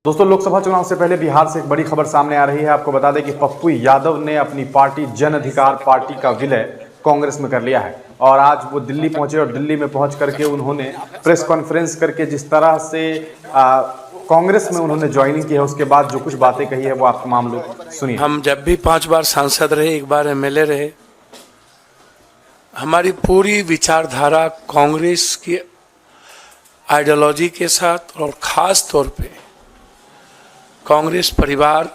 दोस्तों, लोकसभा चुनाव से पहले बिहार से एक बड़ी खबर सामने आ रही है। आपको बता दें कि पप्पू यादव ने अपनी पार्टी जन अधिकार पार्टी का विलय कांग्रेस में कर लिया है और आज वो दिल्ली पहुंचे और दिल्ली में पहुंच करके उन्होंने प्रेस कॉन्फ्रेंस करके जिस तरह से कांग्रेस में उन्होंने ज्वाइनिंग की है, उसके बाद जो कुछ बातें कही है वो आप तमाम लोग सुनिए। हम जब भी 5 बार सांसद रहे, एक बार एमएलए रहे, हमारी पूरी विचारधारा कांग्रेस की आइडियोलॉजी के साथ और खास तौर पे कांग्रेस परिवार,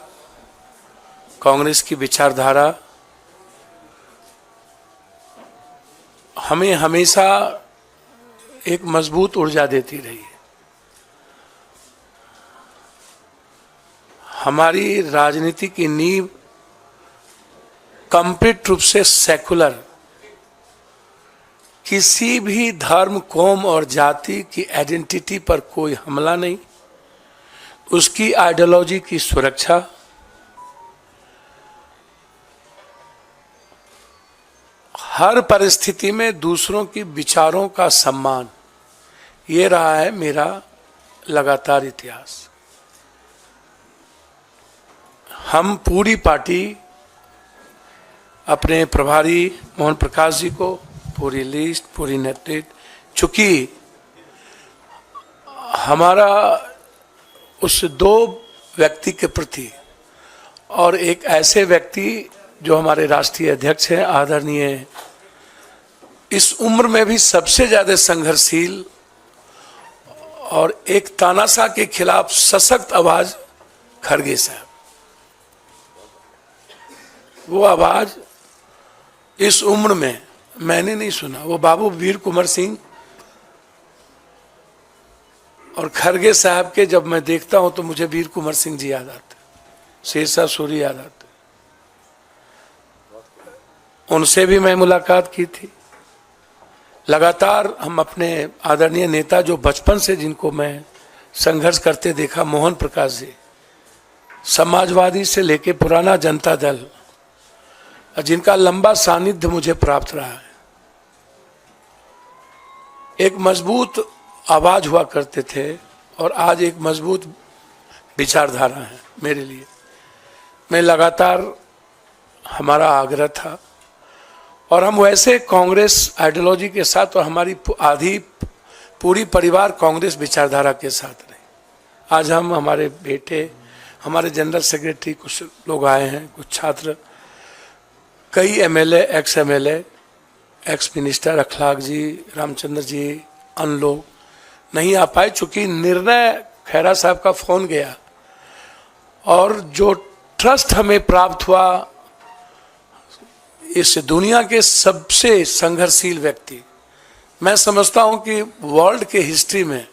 कांग्रेस की विचारधारा हमें हमेशा एक मजबूत ऊर्जा देती रही है। हमारी राजनीति की नींव कंप्लीट रूप से सेकुलर, किसी भी धर्म, कौम और जाति की आइडेंटिटी पर कोई हमला नहीं, उसकी आइडियोलॉजी की सुरक्षा, हर परिस्थिति में दूसरों की विचारों का सम्मान, ये रहा है मेरा लगातार इतिहास। हम पूरी पार्टी अपने प्रभारी मोहन प्रकाश जी को पूरी लिस्ट, पूरी नेतृत्व, चूंकि हमारा उस दो व्यक्ति के प्रति और एक ऐसे व्यक्ति जो हमारे राष्ट्रीय अध्यक्ष हैं, आदरणीय, इस उम्र में भी सबसे ज्यादा संघर्षशील और एक तानाशाह के खिलाफ सशक्त आवाज खड़गे साहब। वो आवाज इस उम्र में मैंने नहीं सुना। वो बाबू वीर कुंवर सिंह और खड़गे साहब के जब मैं देखता हूं तो मुझे वीर कुंवर सिंह जी याद आते, शेरशाह सूरी याद आते। उनसे भी मैं मुलाकात की थी। लगातार हम अपने आदरणीय नेता जो बचपन से जिनको मैं संघर्ष करते देखा, मोहन प्रकाश जी, समाजवादी से लेके पुराना जनता दल, जिनका लंबा सानिध्य मुझे प्राप्त रहा है, एक मजबूत आवाज हुआ करते थे और आज एक मजबूत विचारधारा है मेरे लिए। मैं लगातार, हमारा आग्रह था और हम वैसे कांग्रेस आइडियोलॉजी के साथ और हमारी आधी पूरी परिवार कांग्रेस विचारधारा के साथ रहे। आज हम, हमारे बेटे, हमारे जनरल सेक्रेटरी, कुछ लोग आए हैं, कुछ छात्र, कई MLA, ex MLA, ex minister अखलाक जी, रामचंद्र जी, अन्य लोग नहीं आ पाए चूंकि निर्णय खैरा साहब का फोन गया और जो ट्रस्ट हमें प्राप्त हुआ इस दुनिया के सबसे संघर्षशील व्यक्ति, मैं समझता हूं कि वर्ल्ड के हिस्ट्री में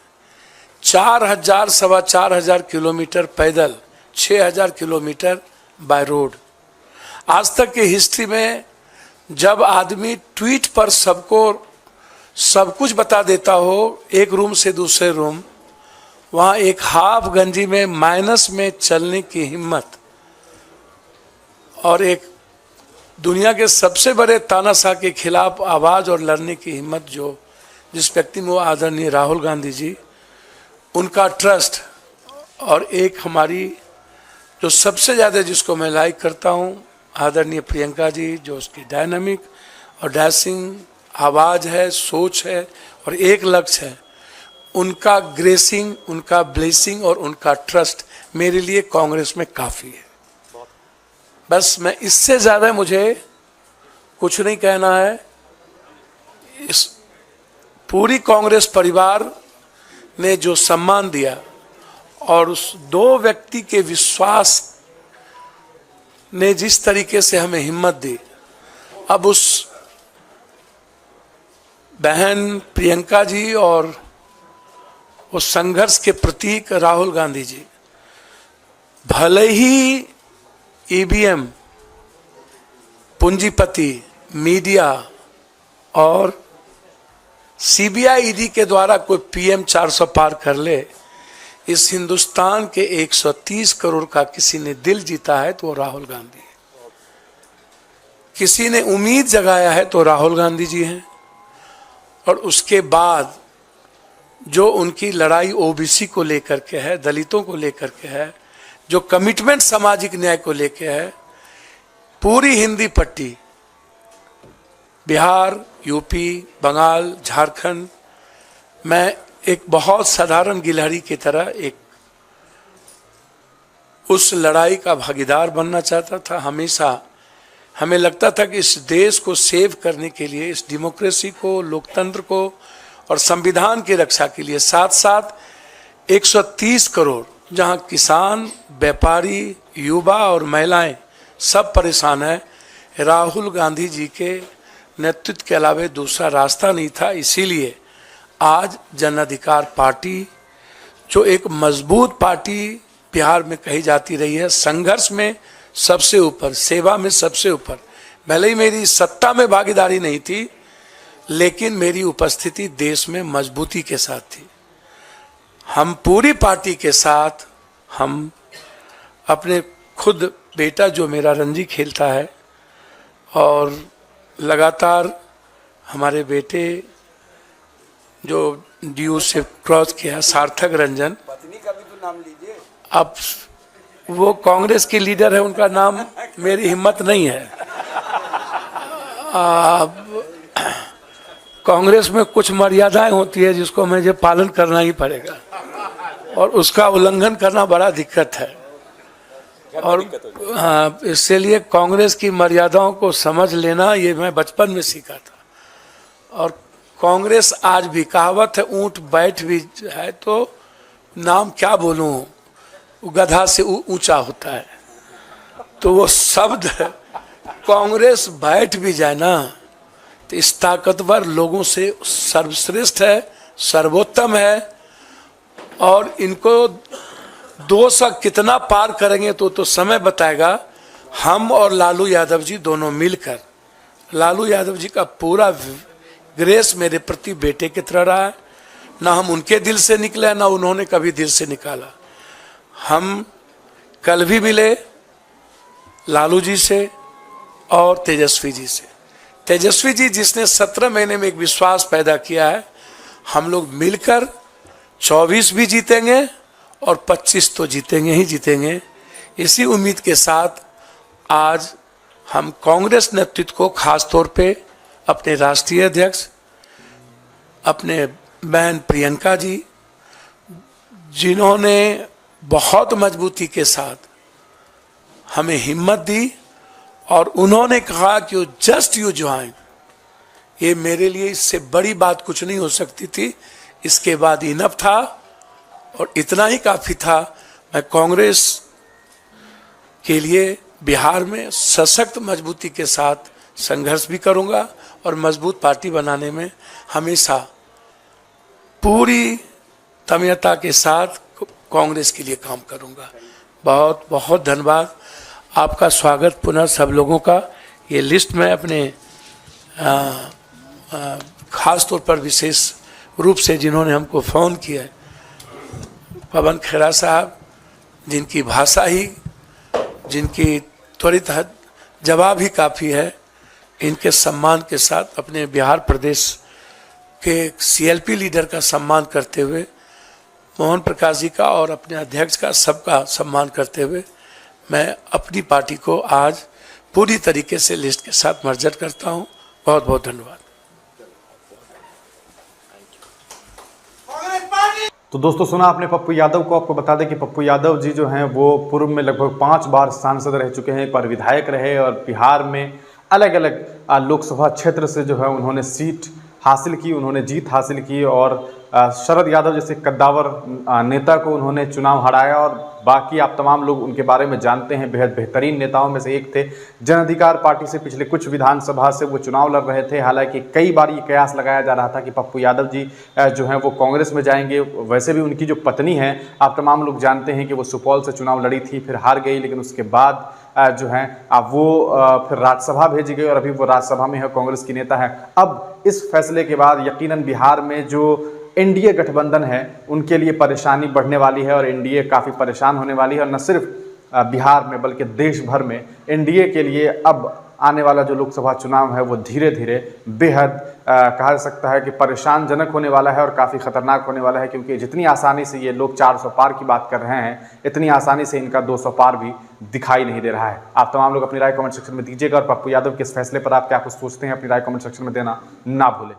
4,000 सवा 4,000 किलोमीटर पैदल, 6,000 किलोमीटर बाय रोड, आज तक की हिस्ट्री में जब आदमी ट्वीट पर सबको सब कुछ बता देता हो, एक रूम से दूसरे रूम, वहां एक हाफ गंजी में माइनस में चलने की हिम्मत और एक दुनिया के सबसे बड़े तानाशाह के खिलाफ आवाज और लड़ने की हिम्मत जो जिस व्यक्ति में, वो आदरणीय राहुल गांधी जी, उनका ट्रस्ट और एक हमारी जो सबसे ज्यादा जिसको मैं लाइक करता हूं, आदरणीय प्रियंका जी, जो उसकी डायनामिक और डैशिंग आवाज है, सोच है और एक लक्ष्य है, उनका ग्रेसिंग, उनका ब्लेसिंग और उनका ट्रस्ट मेरे लिए कांग्रेस में काफी है। बस मैं इससे ज्यादा मुझे कुछ नहीं कहना है। इस पूरी कांग्रेस परिवार ने जो सम्मान दिया और उस दो व्यक्ति के विश्वास ने जिस तरीके से हमें हिम्मत दी, अब उस बहन प्रियंका जी और वो संघर्ष के प्रतीक राहुल गांधी जी, भले ही ईवीएम, पूंजीपति, मीडिया और सीबीआई, ईडी के द्वारा कोई पीएम 400 पार कर ले, इस हिंदुस्तान के 130 करोड़ का किसी ने दिल जीता है तो वो राहुल गांधी है। किसी ने उम्मीद जगाया है तो राहुल गांधी जी हैं। और उसके बाद जो उनकी लड़ाई ओबीसी को लेकर के है, दलितों को लेकर के है, जो कमिटमेंट सामाजिक न्याय को लेकर है, पूरी हिंदी पट्टी बिहार, यूपी, बंगाल, झारखंड, मैं एक बहुत साधारण गिलहरी की तरह एक उस लड़ाई का भागीदार बनना चाहता था। हमेशा हमें लगता था कि इस देश को सेव करने के लिए, इस डेमोक्रेसी को, लोकतंत्र को और संविधान की रक्षा के लिए साथ साथ 130 करोड़, जहां किसान, व्यापारी, युवा और महिलाएं सब परेशान हैं, राहुल गांधी जी के नेतृत्व के अलावा दूसरा रास्ता नहीं था। इसीलिए आज जन अधिकार पार्टी, जो एक मजबूत पार्टी बिहार में कही जाती रही है, संघर्ष में सबसे ऊपर, सेवा में सबसे ऊपर, भले ही मेरी सत्ता में भागीदारी नहीं थी, लेकिन मेरी उपस्थिति देश में मजबूती के साथ थी। हम पूरी पार्टी के साथ, हम अपने खुद बेटा जो मेरा रणजी खेलता है और लगातार हमारे बेटे जो ड्यू से क्रॉस किया, सार्थक रंजन, पत्नी का भी तो नाम लीजिए। अब वो कांग्रेस की लीडर है, उनका नाम मेरी हिम्मत नहीं है। अब कांग्रेस में कुछ मर्यादाएं होती है जिसको मुझे पालन करना ही पड़ेगा और उसका उल्लंघन करना बड़ा दिक्कत है। और हाँ, इसलिए कांग्रेस की मर्यादाओं को समझ लेना ये मैं बचपन में सीखा था। और कांग्रेस आज भी, कहावत है, ऊंट बैठ भी है तो नाम क्या बोलूं, गधा से ऊंचा होता है। तो वो शब्द कांग्रेस बैठ भी जाए ना तो इस ताकतवर लोगों से सर्वश्रेष्ठ है, सर्वोत्तम है। और इनको 200 कितना पार करेंगे तो समय बताएगा। हम और लालू यादव जी दोनों मिलकर, लालू यादव जी का पूरा ग्रेस मेरे प्रति बेटे की तरह रहा है। ना हम उनके दिल से निकले, ना उन्होंने कभी दिल से निकाला। हम कल भी मिले लालू जी से और तेजस्वी जी से। तेजस्वी जी जिसने 17 महीने में एक विश्वास पैदा किया है, हम लोग मिलकर 24 भी जीतेंगे और 25 तो जीतेंगे ही जीतेंगे। इसी उम्मीद के साथ आज हम कांग्रेस नेतृत्व को, खास तौर पे अपने राष्ट्रीय अध्यक्ष, अपने बहन प्रियंका जी, जिन्होंने बहुत मजबूती के साथ हमें हिम्मत दी और उन्होंने कहा कि जस्ट यू ज्वाइन, ये मेरे लिए इससे बड़ी बात कुछ नहीं हो सकती थी। इसके बाद इनफ था और इतना ही काफ़ी था। मैं कांग्रेस के लिए बिहार में सशक्त मजबूती के साथ संघर्ष भी करूंगा और मजबूत पार्टी बनाने में हमेशा पूरी तन्मयता के साथ कांग्रेस के लिए काम करूंगा। बहुत बहुत धन्यवाद। आपका स्वागत पुनः सब लोगों का। ये लिस्ट में अपने खास तौर पर विशेष रूप से जिन्होंने हमको फ़ोन किया है, पवन खेरा साहब, जिनकी भाषा ही, जिनकी त्वरित जवाब ही काफ़ी है, इनके सम्मान के साथ अपने बिहार प्रदेश के सीएलपी लीडर का सम्मान करते हुए, मोहन प्रकाश जी का और अपने अध्यक्ष का सबका सम्मान करते हुए, मैं अपनी पार्टी को आज पूरी तरीके से लिस्ट के साथ मर्जर करता हूं। बहुत बहुत धन्यवाद। तो दोस्तों, सुना आपने पप्पू यादव को। आपको बता दें कि पप्पू यादव जी जो हैं वो पूर्व में लगभग 5 बार सांसद रह चुके हैं, पर विधायक रहे और बिहार में अलग अलग लोकसभा क्षेत्र से जो है उन्होंने सीट हासिल की, उन्होंने जीत हासिल की और शरद यादव जैसे कद्दावर नेता को उन्होंने चुनाव हराया। और बाकी आप तमाम लोग उनके बारे में जानते हैं, बेहद बेहतरीन नेताओं में से एक थे। जन अधिकार पार्टी से पिछले कुछ विधानसभा से वो चुनाव लड़ रहे थे। हालांकि कई बार ये कयास लगाया जा रहा था कि पप्पू यादव जी जो हैं वो कांग्रेस में जाएंगे। वैसे भी उनकी जो पत्नी है, आप तमाम लोग जानते हैं कि वो सुपौल से चुनाव लड़ी थी, फिर हार गई, लेकिन उसके बाद जो है वो फिर राज्यसभा भेजी गई और अभी वो राज्यसभा में है, कांग्रेस की नेता है। अब इस फैसले के बाद यकीनन बिहार में जो एनडीए गठबंधन है उनके लिए परेशानी बढ़ने वाली है और एनडीए काफ़ी परेशान होने वाली है। और न सिर्फ बिहार में बल्कि देश भर में एनडीए के लिए अब आने वाला जो लोकसभा चुनाव है वो धीरे धीरे बेहद कहा जा सकता है कि परेशानजनक होने वाला है और काफ़ी खतरनाक होने वाला है, क्योंकि जितनी आसानी से ये लोग 400 पार की बात कर रहे हैं, इतनी आसानी से इनका 200 पार भी दिखाई नहीं दे रहा है। आप तमाम लोग अपनी राय कमेंट सेक्शन में दीजिएगा और पप्पू यादव के इस फैसले पर आप क्या कुछ सोचते हैं अपनी राय कमेंट सेक्शन में देना ना भूलें।